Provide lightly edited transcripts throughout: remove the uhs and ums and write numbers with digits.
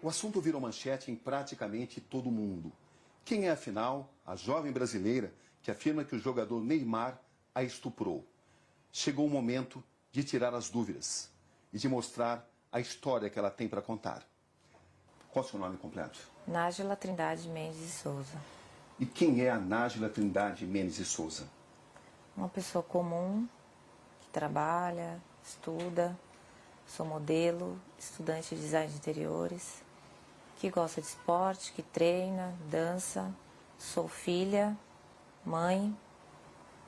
O assunto virou manchete em praticamente todo o mundo. Quem é, afinal, a jovem brasileira que afirma que o jogador Neymar a estuprou? Chegou o momento de tirar as dúvidas e de mostrar a história que ela tem para contar. Qual é o seu nome completo? Nájila Trindade Mendes de Souza. E quem é a Nájila Trindade Mendes de Souza? Uma pessoa comum, que trabalha, estuda, sou modelo, estudante de design de interiores, que gosta de esporte, que treina, dança, sou filha, mãe,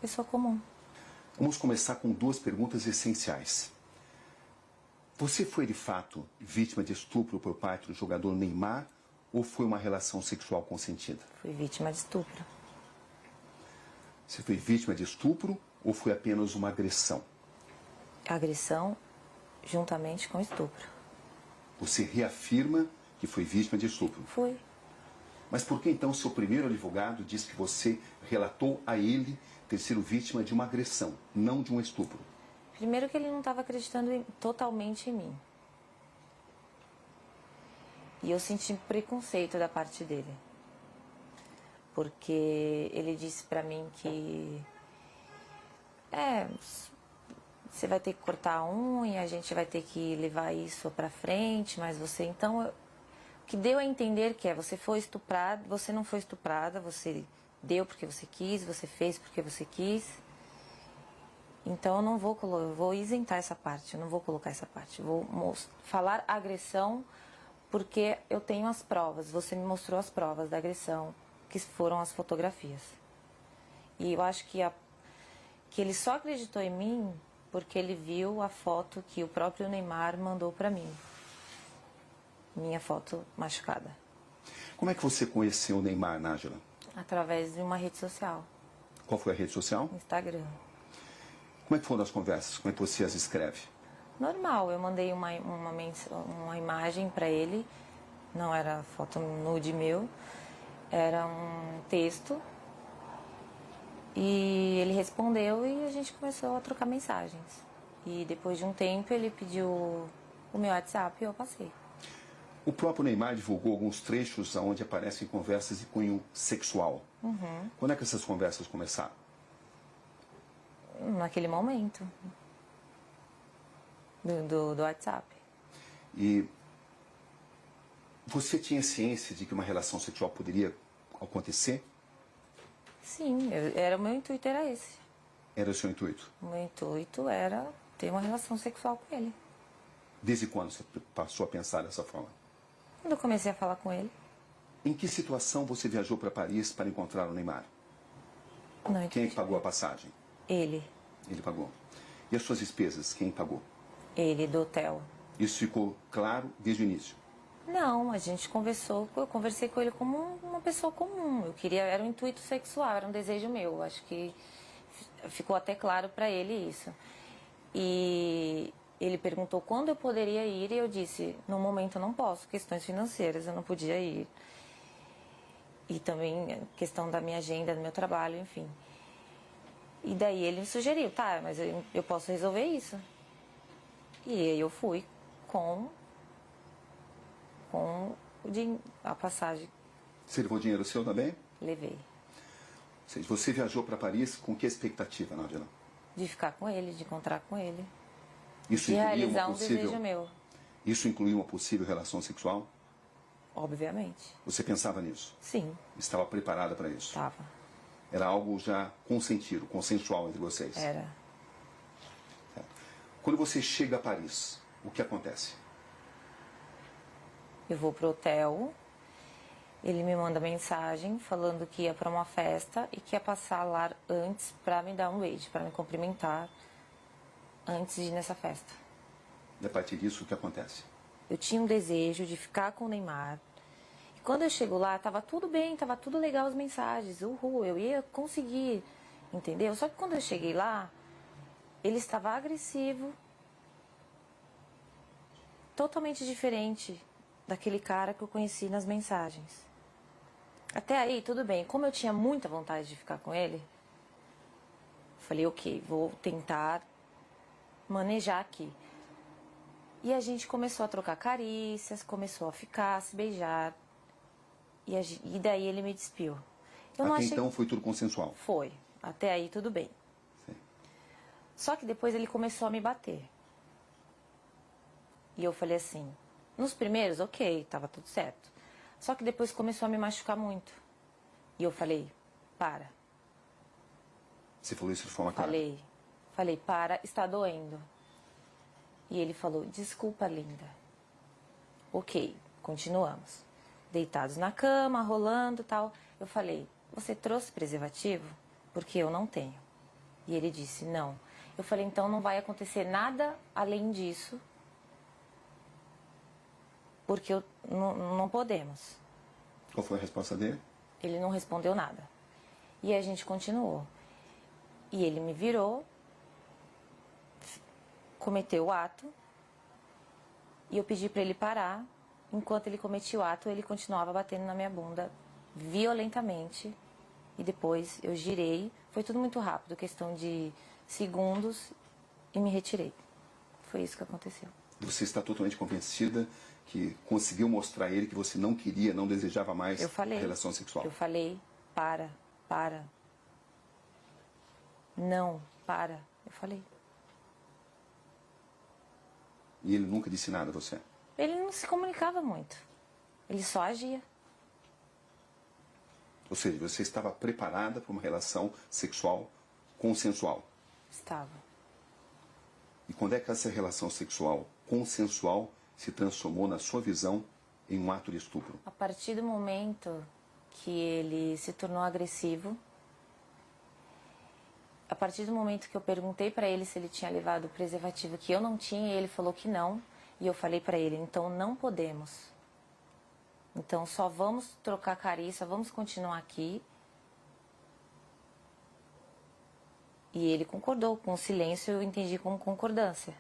pessoa comum. Vamos começar com duas perguntas essenciais. Você foi, de fato, vítima de estupro por parte do jogador Neymar ou foi uma relação sexual consentida? Fui vítima de estupro. Você foi vítima de estupro ou foi apenas uma agressão? Agressão juntamente com estupro. Você reafirma que foi vítima de estupro? Fui. Mas por que então seu primeiro advogado diz que você relatou a ele ter sido vítima de uma agressão, não de um estupro? Primeiro que ele não estava acreditando totalmente em mim. E eu senti preconceito da parte dele. Porque ele disse pra mim que... você vai ter que cortar a unha, a gente vai ter que levar isso pra frente, mas você... Então, o que deu a entender que você foi estuprada, você não foi estuprada, você deu porque você quis, você fez porque você quis. Então eu não vou eu vou isentar essa parte, eu não vou colocar essa parte. Vou falar agressão porque eu tenho as provas, você me mostrou as provas da agressão, que foram as fotografias. E eu acho que ele só acreditou em mim porque ele viu a foto que o próprio Neymar mandou pra mim. Minha foto machucada. Como é que você conheceu o Neymar, Nájila? Através de uma rede social. Qual foi a rede social? Instagram. Como é que foram as conversas? Como é que você as escreve? Normal, eu mandei uma imagem pra ele, não era foto nude meu, era um texto. E ele respondeu e a gente começou a trocar mensagens. E depois de um tempo ele pediu o meu WhatsApp e eu passei. O próprio Neymar divulgou alguns trechos onde aparecem conversas de cunho sexual. Uhum. Quando é que essas conversas começaram? Naquele momento. Do WhatsApp. E você tinha ciência de que uma relação sexual poderia acontecer? Sim, o meu intuito era esse. Era o seu intuito? O meu intuito era ter uma relação sexual com ele. Desde quando você passou a pensar dessa forma? Quando eu comecei a falar com ele. Em que situação você viajou para Paris para encontrar o Neymar? Não, quem é que pagou a passagem? Ele. Ele pagou. E as suas despesas, quem pagou? Ele, do hotel. Isso ficou claro desde o início? Não, a gente conversou, eu conversei com ele como uma pessoa comum. Eu queria, era um intuito sexual, era um desejo meu. Acho que ficou até claro para ele isso. E ele perguntou quando eu poderia ir e eu disse, no momento eu não posso, questões financeiras, eu não podia ir. E também questão da minha agenda, do meu trabalho, enfim. E daí ele me sugeriu, tá, mas eu posso resolver isso. E aí eu fui com a passagem. Você levou dinheiro seu também? Levei. Ou seja, você viajou para Paris com que expectativa, Nájila? De ficar com ele, de encontrar com ele. Isso De incluía realizar uma um possível... desejo meu. Isso incluía uma possível relação sexual? Obviamente. Você pensava nisso? Sim. Estava preparada para isso? Estava. Era algo já consentido, consensual entre vocês? Era. Quando você chega a Paris, o que acontece? Eu vou pro hotel, ele me manda mensagem falando que ia para uma festa e que ia passar lá antes para me dar um beijo, para me cumprimentar antes de ir nessa festa. E a partir disso, o que acontece? Eu tinha um desejo de ficar com o Neymar. E quando eu chego lá, tava tudo bem, tava tudo legal as mensagens, uhul, eu ia conseguir, entendeu? Só que quando eu cheguei lá, ele estava agressivo, totalmente diferente daquele cara que eu conheci nas mensagens. Até aí, tudo bem. Como eu tinha muita vontade de ficar com ele, falei, ok, vou tentar manejar aqui. E a gente começou a trocar carícias, começou a ficar, a se beijar. E daí ele me despiu. Eu não Até achei... então foi tudo consensual. Foi. Até aí tudo bem. Sim. Só que depois ele começou a me bater. E eu falei assim, nos primeiros, ok, tava tudo certo. Só que depois começou a me machucar muito. E eu falei, para. Você falou isso de forma clara? Falei, para, está doendo. E ele falou, desculpa, linda. Ok, continuamos. Deitados na cama, rolando e tal. Eu falei, você trouxe preservativo? Porque eu não tenho. E ele disse, não. Eu falei, então não vai acontecer nada além disso. Porque não podemos. Qual foi a resposta dele? Ele não respondeu nada. E a gente continuou. E ele me virou, cometeu o ato, e eu pedi para ele parar. Enquanto ele cometia o ato, ele continuava batendo na minha bunda violentamente. E depois eu girei. Foi tudo muito rápido, questão de segundos, e me retirei. Foi isso que aconteceu. Você está totalmente convencida que conseguiu mostrar a ele que você não queria, não desejava mais a relação sexual? Eu falei, para. Não, para. Eu falei. E ele nunca disse nada a você? Ele não se comunicava muito. Ele só agia. Ou seja, você estava preparada para uma relação sexual consensual? Estava. E quando é que essa relação sexual consensual se transformou, na sua visão, em um ato de estupro? A partir do momento que ele se tornou agressivo, a partir do momento que eu perguntei para ele se ele tinha levado o preservativo, que eu não tinha, e ele falou que não, e eu falei para ele, então não podemos. Então só vamos trocar carícia, vamos continuar aqui. E ele concordou, com o silêncio eu entendi como concordância.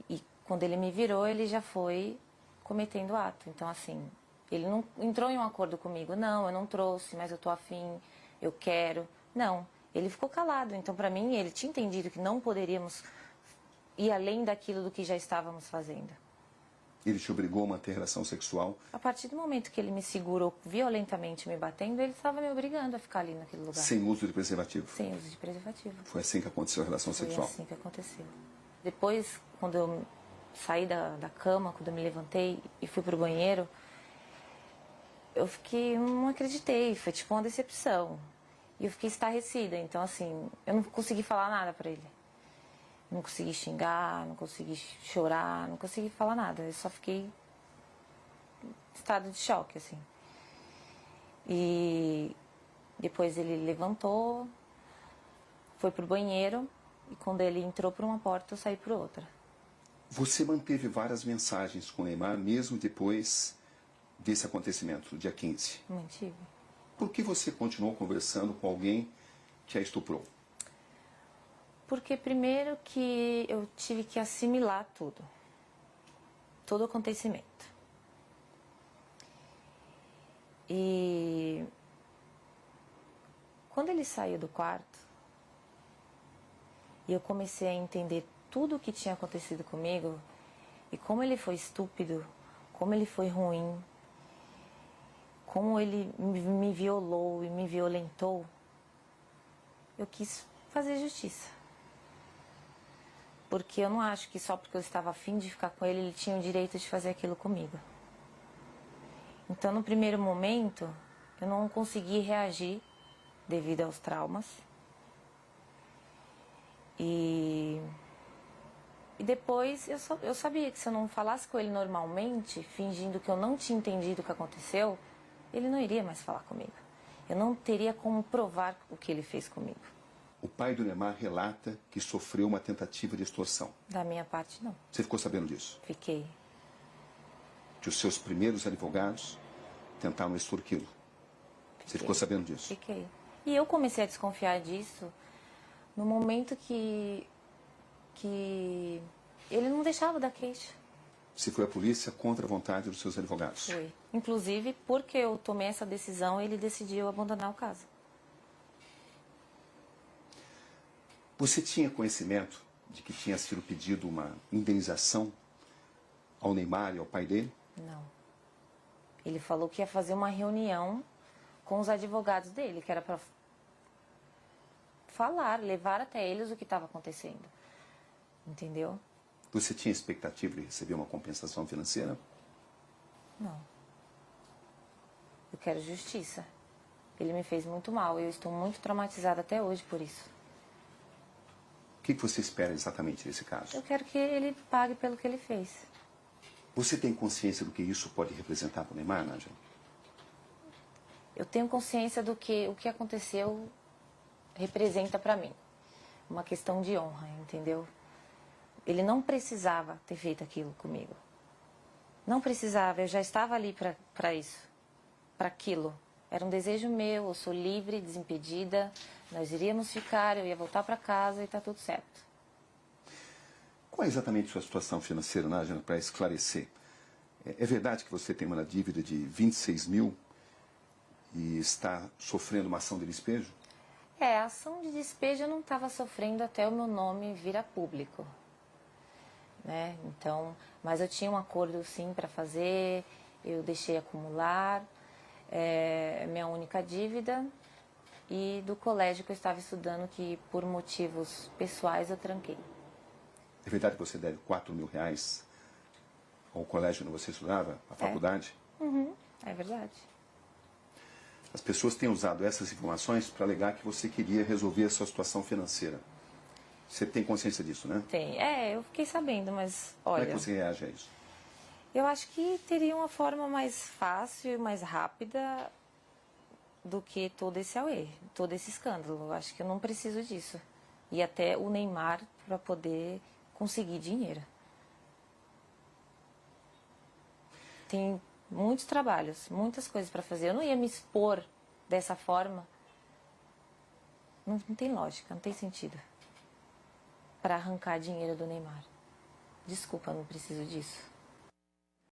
E quando ele me virou, ele já foi cometendo ato. Então assim, ele não entrou em um acordo comigo, não, eu não trouxe, mas eu tô afim, eu quero. Não, ele ficou calado. Então para mim, ele tinha entendido que não poderíamos ir além daquilo do que já estávamos fazendo. Ele te obrigou a manter relação sexual? A partir do momento que ele me segurou violentamente me batendo, ele estava me obrigando a ficar ali naquele lugar. Sem uso de preservativo? Sem uso de preservativo. Foi assim que aconteceu a relação sexual? Foi assim que aconteceu. Depois, quando eu saí da cama, quando eu me levantei e fui pro banheiro, eu fiquei, não acreditei, foi tipo uma decepção. E eu fiquei estarrecida, então assim, eu não consegui falar nada pra ele. Não consegui xingar, não consegui chorar, não consegui falar nada. Eu só fiquei em estado de choque, assim. E depois ele levantou, foi pro banheiro, e quando ele entrou por uma porta, eu saí por outra. Você manteve várias mensagens com o Neymar, mesmo depois desse acontecimento, do dia 15? Mantive. Por que você continuou conversando com alguém que a estuprou? Porque primeiro que eu tive que assimilar tudo. Todo o acontecimento. E quando ele saiu do quarto, e eu comecei a entender tudo o que tinha acontecido comigo, e como ele foi estúpido, como ele foi ruim, como ele me violou e me violentou, eu quis fazer justiça. Porque eu não acho que só porque eu estava afim de ficar com ele, ele tinha o direito de fazer aquilo comigo. Então, no primeiro momento, eu não consegui reagir devido aos traumas. E depois eu sabia que se eu não falasse com ele normalmente, fingindo que eu não tinha entendido o que aconteceu, ele não iria mais falar comigo. Eu não teria como provar o que ele fez comigo. O pai do Neymar relata que sofreu uma tentativa de extorsão. Da minha parte, não. Você ficou sabendo disso? Fiquei. Que os seus primeiros advogados tentaram extorquí-lo. Você ficou sabendo disso? Fiquei. E eu comecei a desconfiar disso no momento que ele não deixava dar queixa. Você foi à polícia contra a vontade dos seus advogados? Foi. Inclusive, porque eu tomei essa decisão, ele decidiu abandonar o caso. Você tinha conhecimento de que tinha sido pedido uma indenização ao Neymar e ao pai dele? Não. Ele falou que ia fazer uma reunião com os advogados dele, que era para falar, levar até eles o que estava acontecendo. Entendeu? Você tinha expectativa de receber uma compensação financeira? Não. Eu quero justiça. Ele me fez muito mal e eu estou muito traumatizada até hoje por isso. O que você espera exatamente desse caso? Eu quero que ele pague pelo que ele fez. Você tem consciência do que isso pode representar para o Neymar, Nádia? Eu tenho consciência do que o que aconteceu representa para mim. Uma questão de honra, entendeu? Ele não precisava ter feito aquilo comigo. Não precisava, eu já estava ali para isso, para aquilo. Era um desejo meu, eu sou livre, desimpedida, nós iríamos ficar, eu ia voltar para casa e está tudo certo. Qual é exatamente a sua situação financeira, Nádia, para esclarecer? É verdade que você tem uma dívida de 26 mil e está sofrendo uma ação de despejo? A ação de despejo eu não estava sofrendo até o meu nome vir a público. Né? Então, mas eu tinha um acordo sim para fazer, eu deixei acumular, minha única dívida, e do colégio que eu estava estudando, que por motivos pessoais eu tranquei. É verdade que você deve 4 mil reais ao colégio onde você estudava, à faculdade? Uhum, é verdade. As pessoas têm usado essas informações para alegar que você queria resolver a sua situação financeira. Você tem consciência disso, né? Tem. Eu fiquei sabendo, mas Como olha... é que você reage a isso? Eu acho que teria uma forma mais fácil e mais rápida do que todo esse auê, todo esse escândalo. Eu acho que eu não preciso disso. E até o Neymar para poder conseguir dinheiro. Tem muitos trabalhos, muitas coisas para fazer. Eu não ia me expor dessa forma. Não tem lógica, não tem sentido. Para arrancar dinheiro do Neymar. Desculpa, não preciso disso.